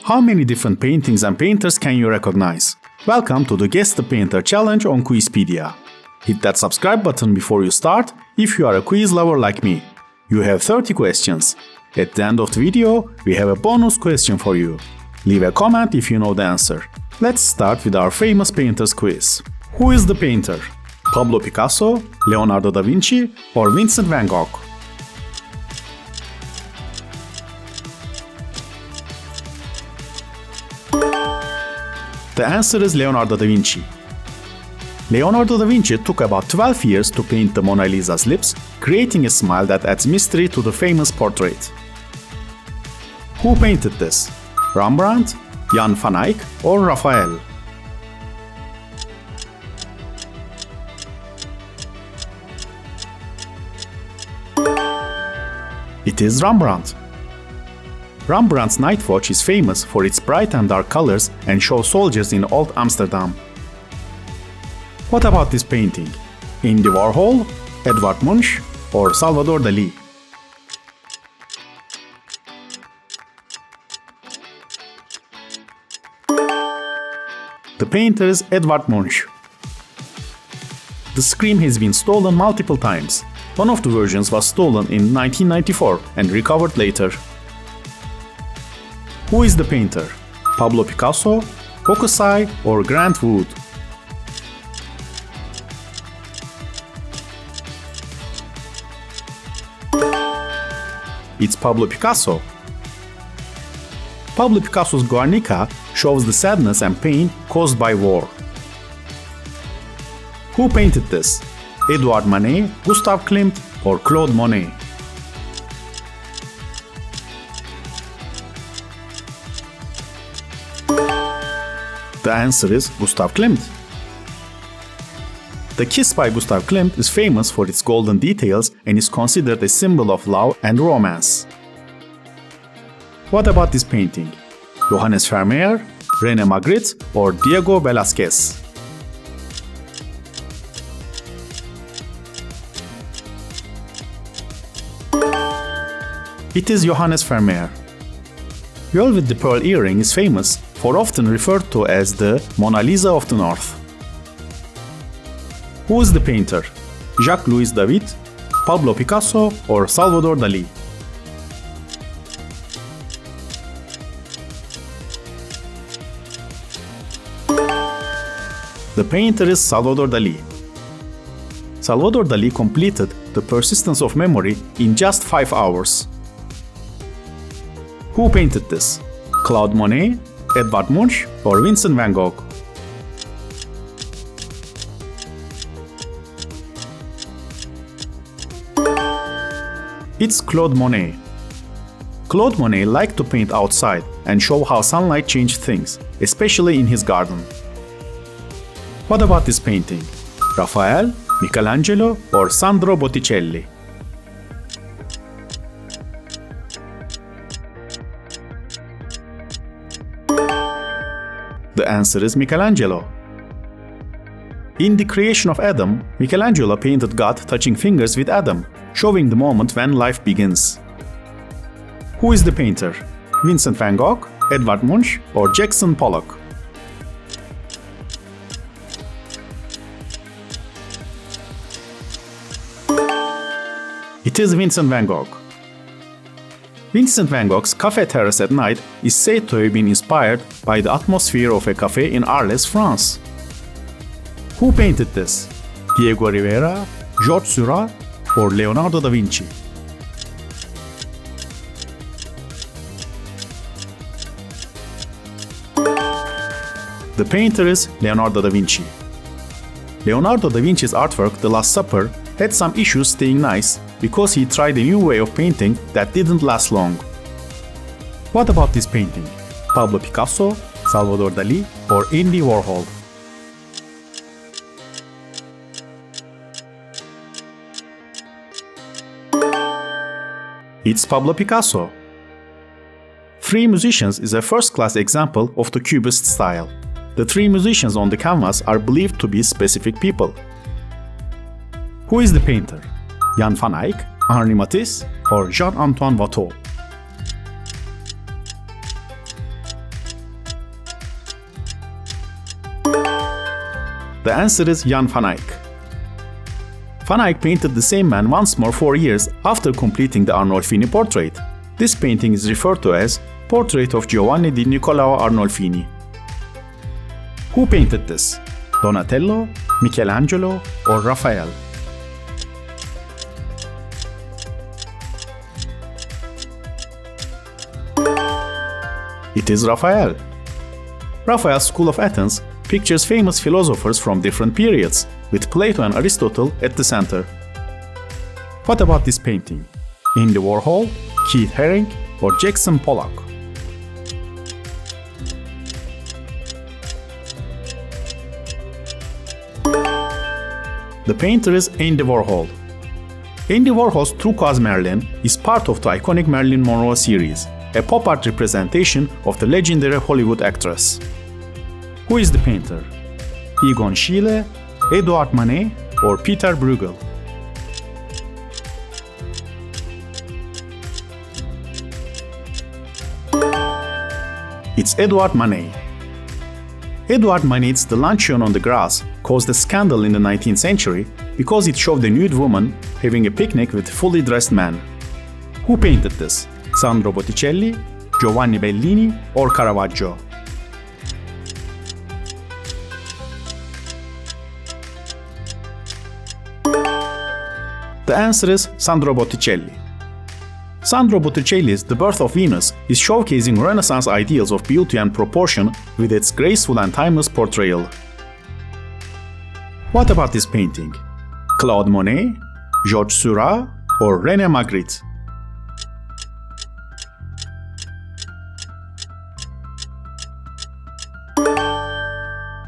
How many different paintings and painters can you recognize? Welcome to the Guess the Painter challenge on Quizpedia. Hit that subscribe button before you start if you are a quiz lover like me. You have 30 questions. At the end of the video, we have a bonus question for you. Leave a comment if you know the answer. Let's start with our famous painters quiz. Who is the painter? Pablo Picasso, Leonardo da Vinci, or Vincent van Gogh? The answer is Leonardo da Vinci. Leonardo da Vinci took about 12 years to paint the Mona Lisa's lips, creating a smile that adds mystery to the famous portrait. Who painted this? Rembrandt, Jan van Eyck, or Raphael? It is Rembrandt. Rembrandt's night watch is famous for its bright and dark colors and shows soldiers in Old Amsterdam. What about this painting? Andy Warhol, Edvard Munch, or Salvador Dali? The painter is Edvard Munch. The Scream has been stolen multiple times. One of the versions was stolen in 1994 and recovered later. Who is the painter? Pablo Picasso, Hokusai, or Grant Wood? It's Pablo Picasso. Pablo Picasso's Guernica shows the sadness and pain caused by war. Who painted this? Edouard Manet, Gustav Klimt, or Claude Monet? The answer is Gustav Klimt. The kiss by Gustav Klimt is famous for its golden details and is considered a symbol of love and romance. What about this painting? Johannes Vermeer, René Magritte, or Diego Velázquez? It is Johannes Vermeer. Girl with the pearl earring is famous for often referred to as the Mona Lisa of the North. Who is the painter? Jacques-Louis David, Pablo Picasso, or Salvador Dali? The painter is Salvador Dali. Salvador Dali completed The Persistence of Memory in just 5 hours. Who painted this? Claude Monet, Edvard Munch, or Vincent van Gogh? It's Claude Monet. Claude Monet liked to paint outside and show how sunlight changed things, especially in his garden. What about this painting? Raphael, Michelangelo, or Sandro Botticelli? The answer is Michelangelo. In The Creation of Adam, Michelangelo painted God touching fingers with Adam, showing the moment when life begins. Who is the painter? Vincent van Gogh, Edvard Munch, or Jackson Pollock? It is Vincent van Gogh. Vincent van Gogh's Café Terrace at Night is said to have been inspired by the atmosphere of a café in Arles, France. Who painted this? Diego Rivera, Georges Seurat, or Leonardo da Vinci? The painter is Leonardo da Vinci. Leonardo da Vinci's artwork The Last Supper had some issues staying nice because he tried a new way of painting that didn't last long. What about this painting? Pablo Picasso, Salvador Dali, or Andy Warhol? It's Pablo Picasso. Three Musicians is a first-class example of the Cubist style. The three musicians on the canvas are believed to be specific people. Who is the painter? Jan van Eyck, Henri Matisse, or Jean-Antoine Watteau? The answer is Jan van Eyck. Van Eyck painted the same man once more 4 years after completing the Arnolfini portrait. This painting is referred to as Portrait of Giovanni di Niccolao Arnolfini. Who painted this? Donatello, Michelangelo, or Raphael? It is Raphael. Raphael's school of Athens pictures famous philosophers from different periods, with Plato and Aristotle at the center. What about this painting? Andy Warhol, Keith Haring, or Jackson Pollock? The painter is Andy Warhol. Andy Warhol's Turquoise Marilyn is part of the iconic Marilyn Monroe series, a pop art representation of the legendary Hollywood actress. Who is the painter? Egon Schiele, Edouard Manet, or Peter Bruegel? It's Edouard Manet. Edouard Manet's The Luncheon on the Grass caused a scandal in the 19th century because it showed a nude woman having a picnic with fully dressed men. Who painted this? Sandro Botticelli, Giovanni Bellini, or Caravaggio? The answer is Sandro Botticelli. Sandro Botticelli's The Birth of Venus is showcasing Renaissance ideals of beauty and proportion with its graceful and timeless portrayal. What about this painting? Claude Monet, Georges Seurat, or René Magritte?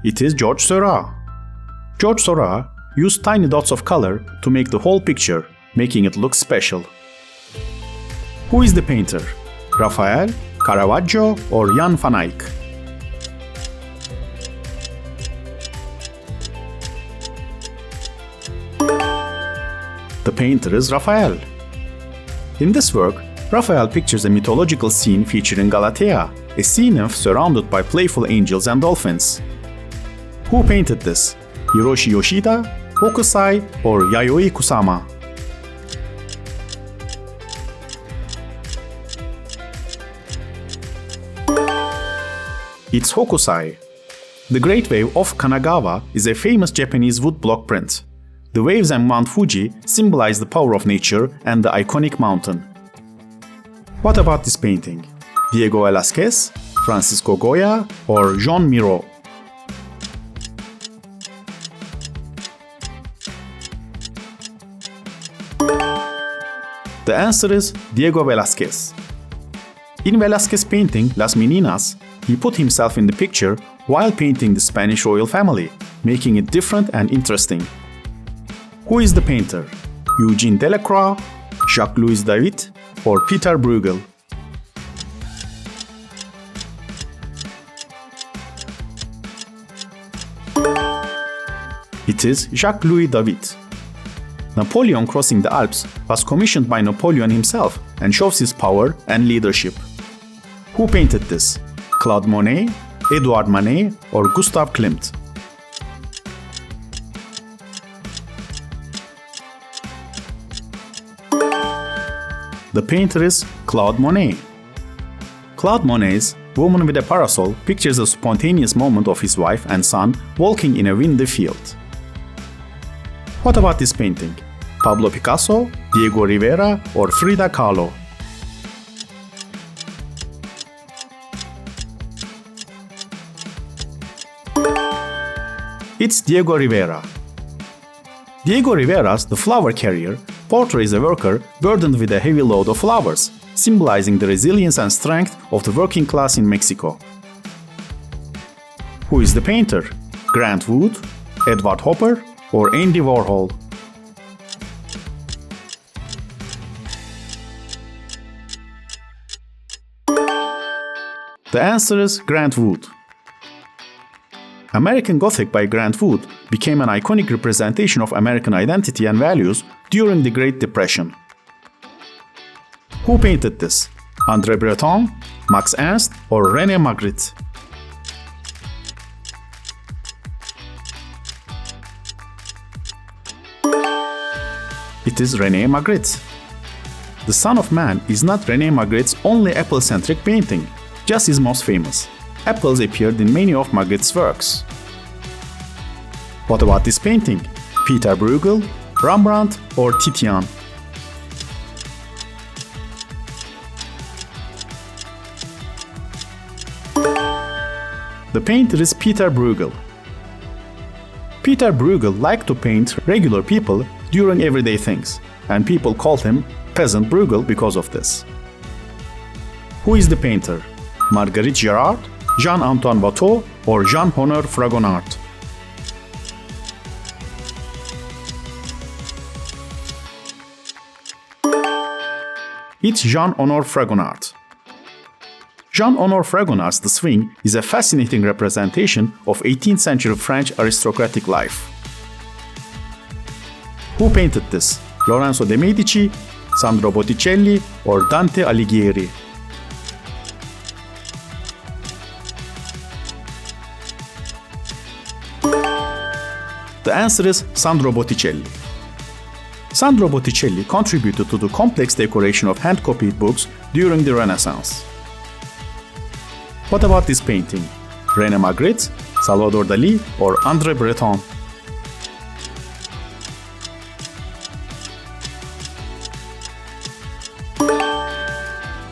It is Georges Seurat. Georges Seurat used tiny dots of color to make the whole picture, making it look special. Who is the painter? Raphael, Caravaggio, or Jan van Eyck? The painter is Raphael. In this work, Raphael pictures a mythological scene featuring Galatea, a sea nymph surrounded by playful angels and dolphins. Who painted this? Hiroshi Yoshida, Hokusai, or Yayoi Kusama? It's Hokusai. The Great Wave of Kanagawa is a famous Japanese woodblock print. The waves and Mount Fuji symbolize the power of nature and the iconic mountain. What about this painting? Diego Velázquez, Francisco Goya, or Jean Miro? The answer is Diego Velázquez. In Velázquez's painting Las Meninas, he put himself in the picture while painting the Spanish royal family, making it different and interesting. Who is the painter? Eugene Delacroix, Jacques-Louis David, or Peter Bruegel? It is Jacques-Louis David. Napoleon crossing the Alps was commissioned by Napoleon himself and shows his power and leadership. Who painted this? Claude Monet, Edouard Manet, or Gustav Klimt? The painter is Claude Monet. Claude Monet's Woman with a Parasol pictures a spontaneous moment of his wife and son walking in a windy field. What about this painting? Pablo Picasso, Diego Rivera, or Frida Kahlo? It's Diego Rivera. Diego Rivera's The Flower Carrier portrays a worker burdened with a heavy load of flowers, symbolizing the resilience and strength of the working class in Mexico. Who is the painter? Grant Wood, Edward Hopper, or Andy Warhol? The answer is Grant Wood. American Gothic by Grant Wood became an iconic representation of American identity and values during the Great Depression. Who painted this? André Breton, Max Ernst, or René Magritte? It is René Magritte. The Son of Man is not René Magritte's only apple-centric painting, just his most famous. Apples appeared in many of Magritte's works. What about this painting? Peter Bruegel, Rembrandt, or Titian? The painter is Peter Bruegel. Peter Bruegel liked to paint regular people during everyday things, and people called him Peasant Bruegel because of this. Who is the painter? Marguerite Gérard, Jean-Antoine Watteau, or Jean-Honoré Fragonard? It's Jean-Honoré Fragonard. Jean-Honoré Fragonard's The Swing is a fascinating representation of 18th century French aristocratic life. Who painted this? Lorenzo de' Medici, Sandro Botticelli, or Dante Alighieri? The answer is Sandro Botticelli. Sandro Botticelli contributed to the complex decoration of hand-copied books during the Renaissance. What about this painting? René Magritte, Salvador Dalí, or André Breton?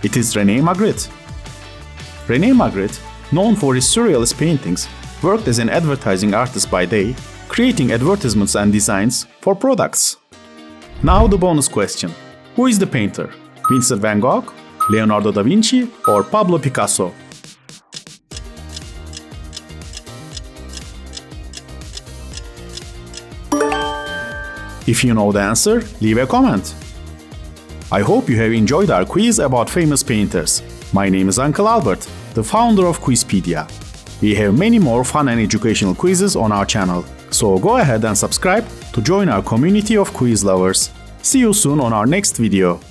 It is René Magritte. René Magritte, known for his surrealist paintings, worked as an advertising artist by day, creating advertisements and designs for products. Now the bonus question. Who is the painter? Vincent van Gogh, Leonardo da Vinci, or Pablo Picasso? If you know the answer, leave a comment. I hope you have enjoyed our quiz about famous painters. My name is Uncle Albert, the founder of Quizpedia. We have many more fun and educational quizzes on our channel, so go ahead and subscribe to join our community of quiz lovers. See you soon on our next video.